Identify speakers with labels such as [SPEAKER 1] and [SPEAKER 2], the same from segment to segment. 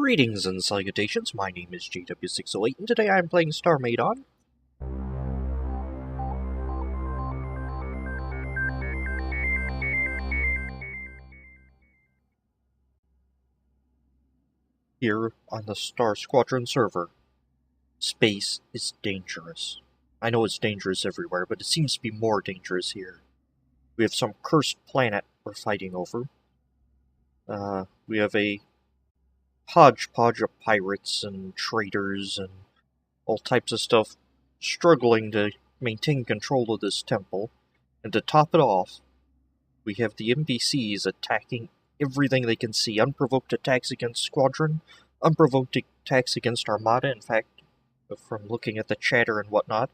[SPEAKER 1] Greetings and salutations, my name is JW608 and today I am playing Starmade I. Here on the Squadron server. Space is dangerous. I know it's dangerous everywhere, but it seems to be more dangerous here. We have some cursed planet we're fighting over. We have a hodgepodge of pirates and traitors and all types of stuff struggling to maintain control of this temple. And to top it off, we have the NPCs attacking everything they can see. Unprovoked attacks against Squadron, unprovoked attacks against Armada. In fact, from looking at the chatter and whatnot,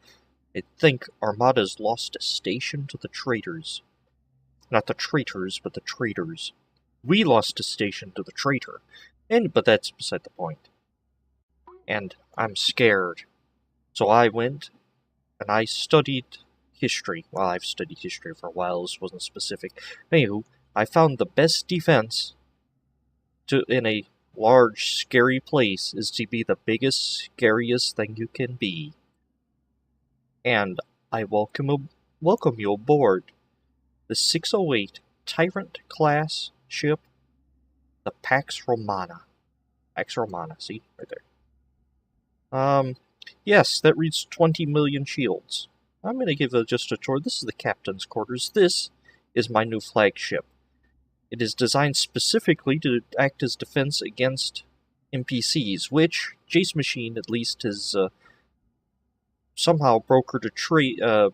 [SPEAKER 1] I think Armada's lost a station to the traitors. Not the traitors, but the traitors. We lost a station to the traitor. But that's beside the point. And I'm scared. So I went and I studied history. Well, I've studied history for a while, this wasn't specific. Anywho, I found the best defense in a large, scary place is to be the biggest, scariest thing you can be. And I welcome you aboard the 608 Tyrant-class ship, the Pax Romana. Pax Romana, see? Right there. Yes, that reads 20 million shields. I'm going to give just a tour. This is the captain's quarters. This is my new flagship. It is designed specifically to act as defense against NPCs, which Jace Machine, at least, has somehow brokered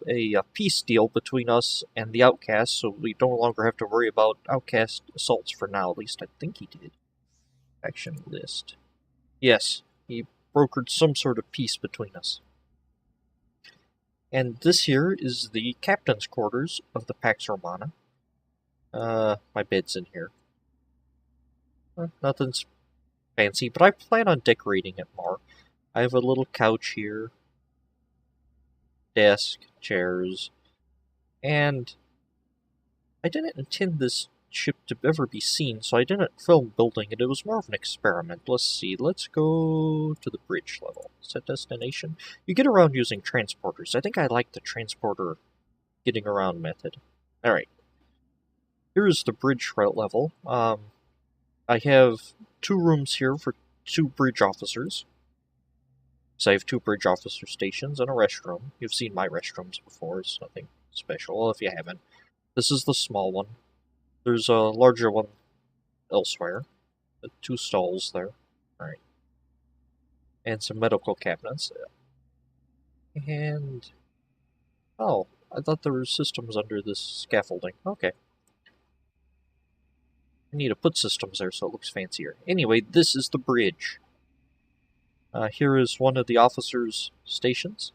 [SPEAKER 1] a peace deal between us and the Outcasts, so we no longer have to worry about Outcast assaults for now. At least I think he did. Action list. Yes, he brokered some sort of peace between us. And this here is the captain's quarters of the Pax Romana. My bed's in here. Nothing's fancy, but I plan on decorating it more. I have a little couch here, desk, chairs, and I didn't intend this ship to ever be seen, so I didn't film building it. It was more of an experiment. Let's see. Let's go to the bridge level. Set destination. You get around using transporters. I think I like the transporter getting around method. Alright. Here's the bridge level. I have 2 rooms here for 2 bridge officers. So I have 2 bridge officer stations and a restroom. You've seen my restrooms before. It's nothing special if you haven't. This is the small one. There's a larger one elsewhere. 2 stalls there. Alright. And some medical cabinets. And... oh, I thought there were systems under this scaffolding. Okay. I need to put systems there so it looks fancier. Anyway, this is the bridge. Here is one of the officers' stations.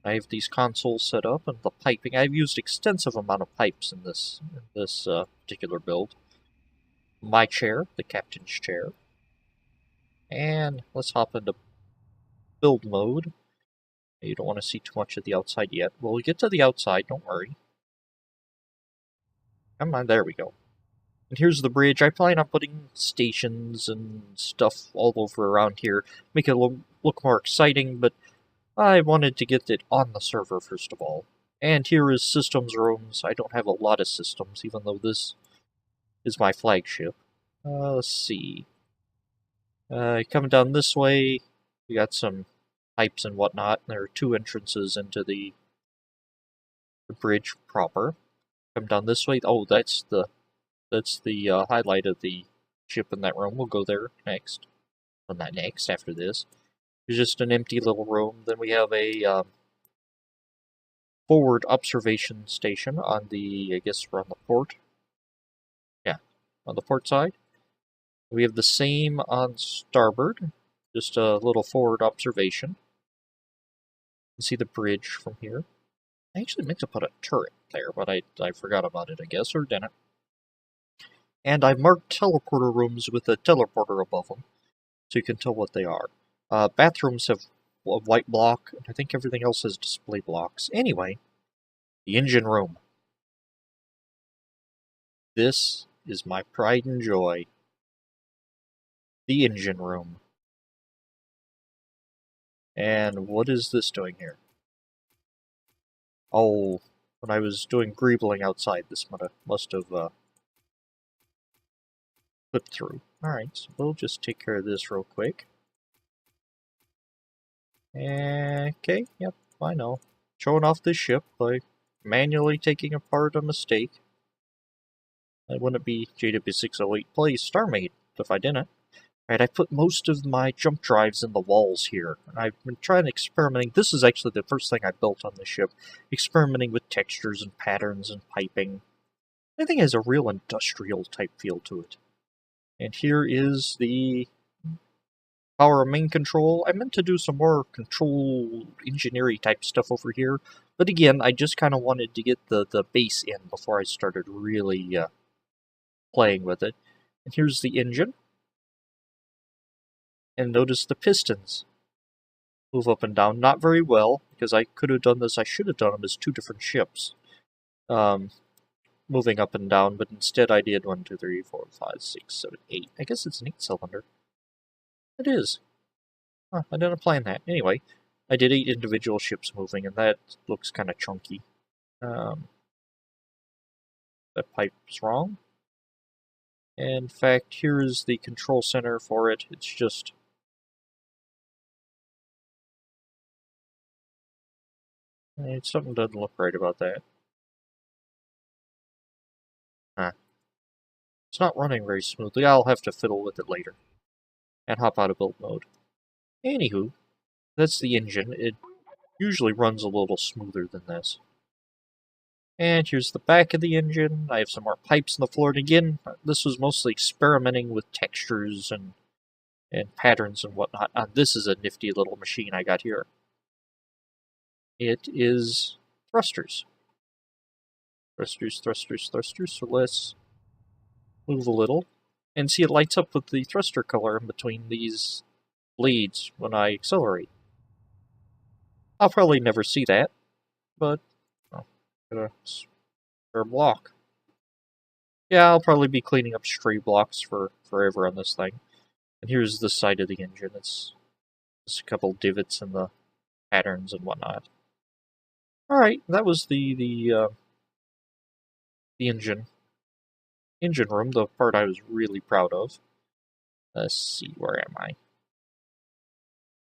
[SPEAKER 1] I have these consoles set up and the piping. I've used extensive amount of pipes in this particular build. My chair, the captain's chair. And let's hop into build mode. You don't want to see too much of the outside yet. Well, we get to the outside, don't worry. Come on, there we go. And here's the bridge. I plan on putting stations and stuff all over around here. Make it look more exciting, but I wanted to get it on the server first of all. And here is systems rooms. I don't have a lot of systems, even though this is my flagship. Let's see. Coming down this way, we got some pipes and whatnot. There are 2 entrances into the bridge proper. Come down this way. Oh, that's the highlight of the ship in that room. We'll go there next. Well, not next, after this. There's just an empty little room. Then we have a forward observation station on the, I guess we're on the port. Yeah, on the port side. We have the same on starboard. Just a little forward observation. You can see the bridge from here. I actually meant to put a turret there, but I forgot about it, I guess, or didn't. And I marked teleporter rooms with a teleporter above them, so you can tell what they are. Bathrooms have a white block, and I think everything else has display blocks. Anyway, the engine room. This is my pride and joy. the engine room. And what is this doing here? Oh, when I was doing greebling outside, this must have clipped through. Alright, so we'll just take care of this real quick. Okay, yep, I know. Showing off this ship by manually taking apart a mistake. That wouldn't be JW608 plays Starmade if I didn't. Right, I put most of my jump drives in the walls here. I've been trying experimenting. This is actually the first thing I built on the ship. Experimenting with textures and patterns and piping. I think it has a real industrial type feel to it. And here is the power main control. I meant to do some more control engineering type stuff over here. But again, I just kind of wanted to get the base in before I started really playing with it. And here's the engine. And notice the pistons move up and down. Not very well, because I could have done this. I should have done them as two different ships. Moving up and down, but instead I did 1, 2, 3, 4, 5, 6, 7, 8. I guess it's an 8-cylinder. It is. Huh, I didn't plan that. Anyway, I did 8 individual ships moving, and that looks kind of chunky. That pipe's wrong. In fact, here is the control center for it. It's just... something doesn't look right about that. Huh. It's not running very smoothly. I'll have to fiddle with it later. And hop out of build mode. Anywho, that's the engine. It usually runs a little smoother than this. And here's the back of the engine. I have some more pipes in the floor. And again, this was mostly experimenting with textures and patterns and whatnot. This is a nifty little machine I got here. It is thrusters. Thrusters, thrusters, thrusters. So let's move a little. And see, it lights up with the thruster color in between these blades when I accelerate. I'll probably never see that, but gonna spare block. Yeah, I'll probably be cleaning up stray blocks for forever on this thing. And here's the side of the engine. It's just a couple divots in the patterns and whatnot. Alright, that was the engine room, the part I was really proud of. Let's see, where am I?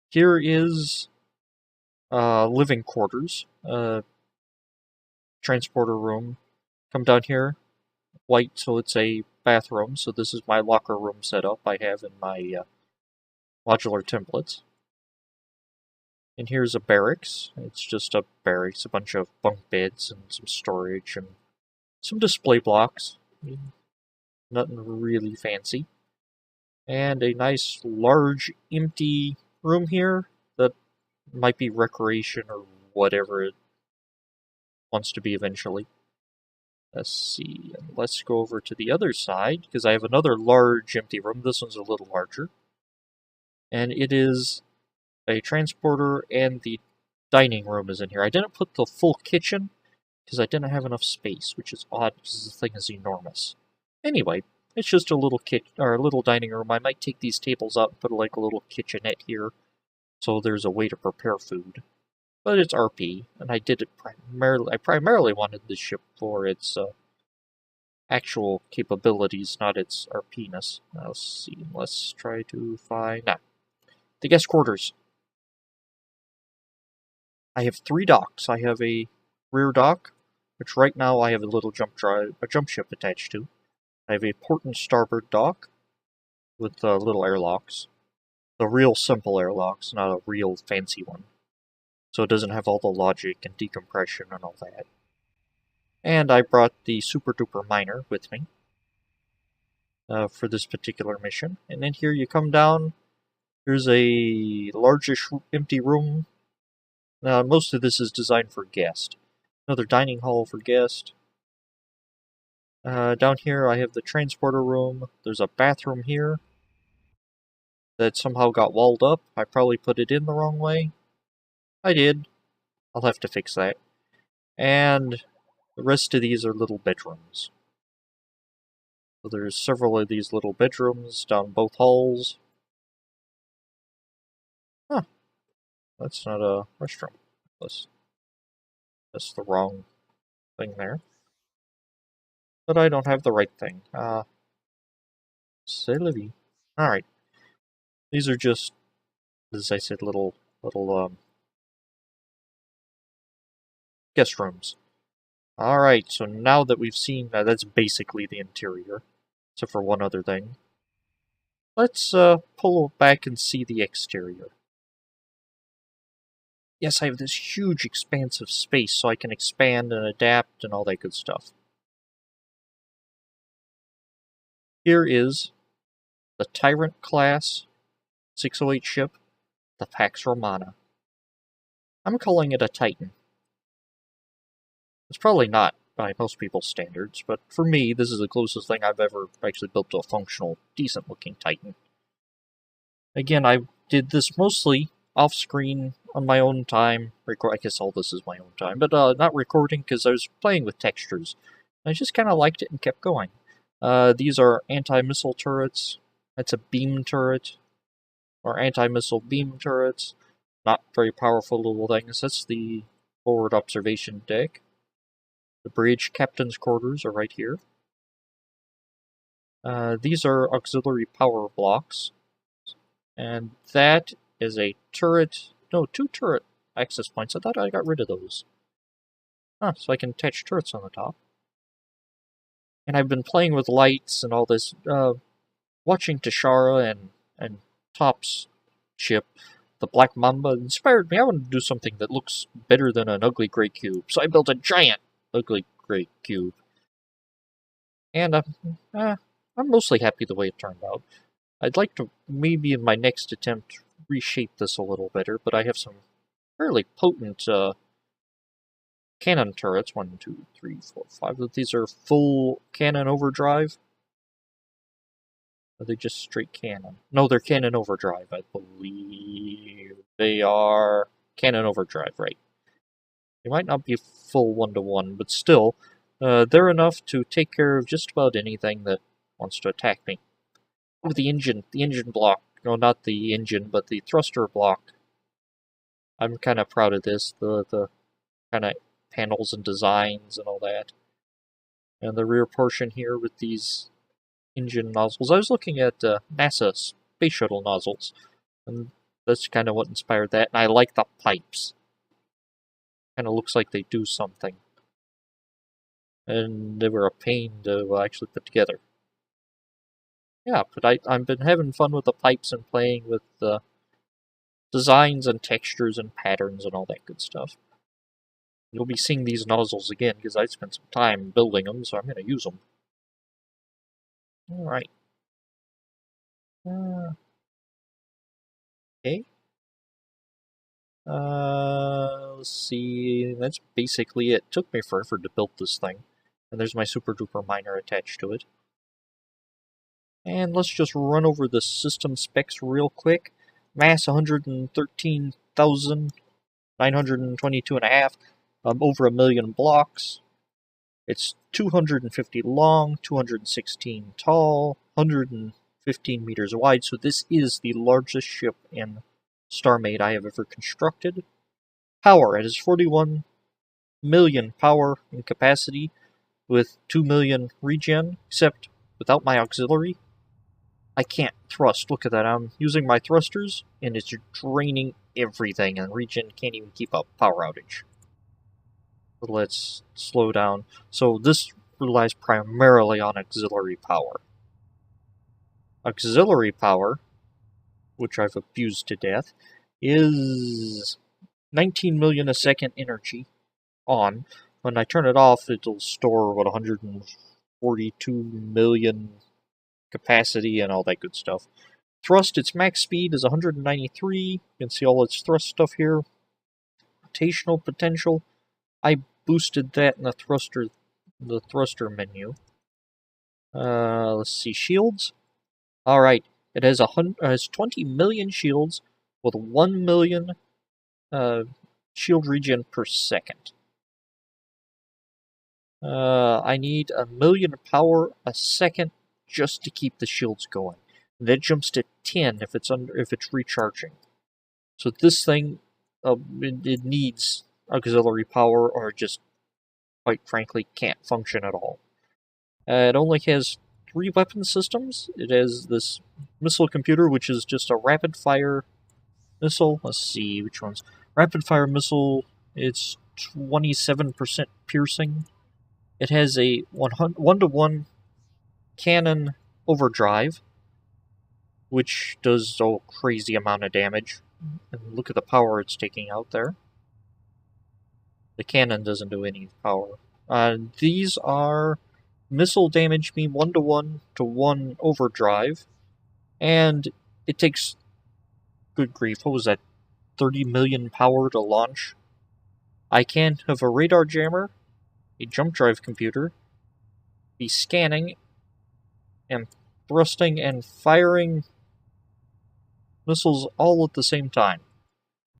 [SPEAKER 1] Here is living quarters, transporter room. Come down here, white, so it's a bathroom. So this is my locker room setup I have in my modular templates. And here's a barracks. It's just a barracks, a bunch of bunk beds and some storage and some display blocks. Nothing really fancy. And a nice, large, empty room here that might be recreation or whatever it wants to be eventually. Let's see, and let's go over to the other side, because I have another large empty room. This one's a little larger. And it is a transporter, and the dining room is in here. I didn't put the full kitchen, because I didn't have enough space, which is odd, because the thing is enormous. Anyway, it's just a little little dining room. I might take these tables out and put like a little kitchenette here, so there's a way to prepare food. But it's RP, and I did it primarily. I primarily wanted this ship for its actual capabilities, not its RP-ness. Now, let's see. Let's try to find the guest quarters. I have 3 docks. I have a rear dock, which right now I have a little jump ship attached to. I have a port and starboard dock with little airlocks. The real simple airlocks, not a real fancy one. So it doesn't have all the logic and decompression and all that. And I brought the super duper miner with me for this particular mission. And then here you come down, there's a largish empty room. Now most of this is designed for guest. Another dining hall for guest. Down here I have the transporter room. There's a bathroom here that somehow got walled up. I probably put it in the wrong way. I did. I'll have to fix that. And the rest of these are little bedrooms. So there's several of these little bedrooms down both halls. Huh. That's not a restroom. That's the wrong thing there. But I don't have the right thing. C'est la vie. Alright. These are just, as I said, little guest rooms. Alright, so now that we've seen that's basically the interior, except for one other thing. Let's pull back and see the exterior. Yes, I have this huge expanse of space, so I can expand and adapt and all that good stuff. Here is the Tyrant class 608 ship, the Pax Romana. I'm calling it a Titan. It's probably not by most people's standards, but for me, this is the closest thing I've ever actually built to a functional, decent-looking Titan. Again, I did this mostly off-screen on my own time. I guess all this is my own time, but not recording because I was playing with textures. I just kind of liked it and kept going. These are anti-missile turrets. That's a beam turret, or anti-missile beam turrets. Not very powerful little things. That's the forward observation deck. The bridge captain's quarters are right here. These are auxiliary power blocks. And that is a turret. No, 2 turret access points. I thought I got rid of those. So I can attach turrets on the top. And I've been playing with lights and all this. Watching Tashara and Top's ship, the Black Mamba, inspired me. I wanted to do something that looks better than an ugly gray cube. So I built a giant ugly gray cube. And I'm mostly happy the way it turned out. I'd like to, maybe in my next attempt, reshape this a little better, but I have some fairly potent cannon turrets. 1, 2, 3, 4, 5. These are full cannon overdrive. Are they just straight cannon? No, they're cannon overdrive, I believe. They are cannon overdrive, right. They might not be full 1-to-1, but still, they're enough to take care of just about anything that wants to attack me. Oh, the engine block. No, not the engine, but the thruster block. I'm kind of proud of this. The kind of panels and designs and all that. And the rear portion here with these engine nozzles. I was looking at NASA space shuttle nozzles, and that's kind of what inspired that. And I like the pipes. Kind of looks like they do something. And they were a pain to actually put together. Yeah, but I've been having fun with the pipes and playing with the designs and textures and patterns and all that good stuff. You'll be seeing these nozzles again because I spent some time building them, so I'm going to use them. Alright. Okay. Let's see. That's basically it. Took me forever to build this thing. And there's my super duper miner attached to it. And let's just run over the system specs real quick. Mass 113,922.5. Over 1 million blocks. It's 250 long, 216 tall, 115 meters wide. So this is the largest ship in Starmade I have ever constructed. Power, it is 41 million power in capacity with 2 million regen, except without my auxiliary, I can't thrust. Look at that, I'm using my thrusters, and it's draining everything, and regen can't even keep up power outage. Let's slow down. So this relies primarily on auxiliary power. Auxiliary power, which I've abused to death, is 19 million a second energy on. When I turn it off, it'll store, 142 million capacity and all that good stuff. Thrust, its max speed is 193. You can see all its thrust stuff here. Rotational potential, I boosted that in the thruster menu. Let's see, shields. Alright, it has 20 million shields with 1 million shield regen per second. I need 1 million power a second just to keep the shields going. And that jumps to 10 if it's recharging. So this thing, it needs auxiliary power, or just, quite frankly, can't function at all. It only has 3 weapon systems. It has this missile computer, which is just a rapid-fire missile. Let's see which ones. Rapid-fire missile, it's 27% piercing. It has a 1-to-1 cannon overdrive, which does a crazy amount of damage. And look at the power it's taking out there. The cannon doesn't do any power. These are missile damage beam 1-to-1 to 1 overdrive, and it takes, good grief, what was that, 30 million power to launch. I can have a radar jammer, a jump drive computer, be scanning, and thrusting and firing missiles all at the same time.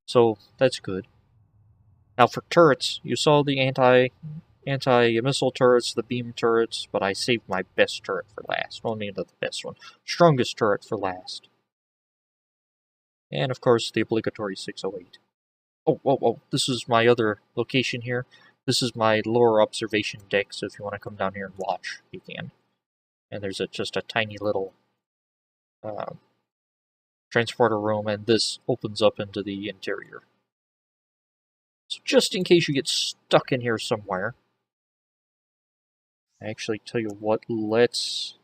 [SPEAKER 1] So that's good. Now for turrets, you saw the anti-missile turrets, the beam turrets, but I saved my best turret for last. Only the best one. Strongest turret for last. And of course, the obligatory 608. Oh, this is my other location here. This is my lower observation deck, so if you want to come down here and watch, you can. And there's just a tiny little transporter room, and this opens up into the interior. So just in case you get stuck in here somewhere, I actually tell you what, let's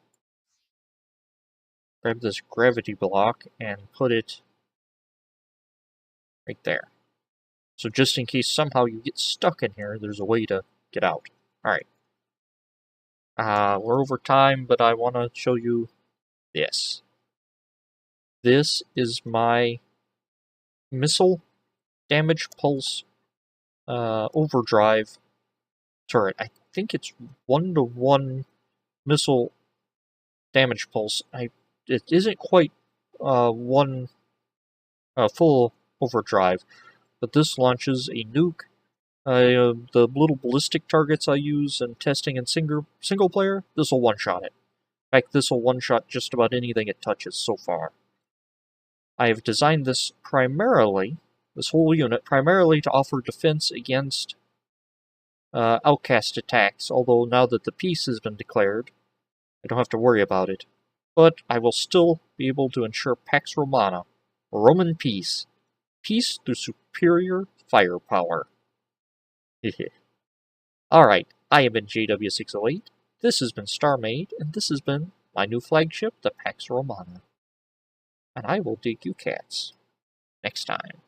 [SPEAKER 1] grab this gravity block and put it right there. So just in case somehow you get stuck in here, there's a way to get out. Alright. We're over time, but I want to show you this. This is my missile damage pulse overdrive turret. I think it's 1-to-1 missile damage pulse. It isn't quite one full overdrive, but this launches a nuke. The little ballistic targets I use in testing in single player, this will one-shot it. In fact, this will one-shot just about anything it touches so far. I have designed this primarily, this whole unit, primarily to offer defense against outcast attacks, although now that the peace has been declared, I don't have to worry about it. But I will still be able to ensure Pax Romana, Roman peace. Peace through superior firepower. Alright, I have been JW608, this has been Starmade, and this has been my new flagship, the Pax Romana. And I will dig you cats next time.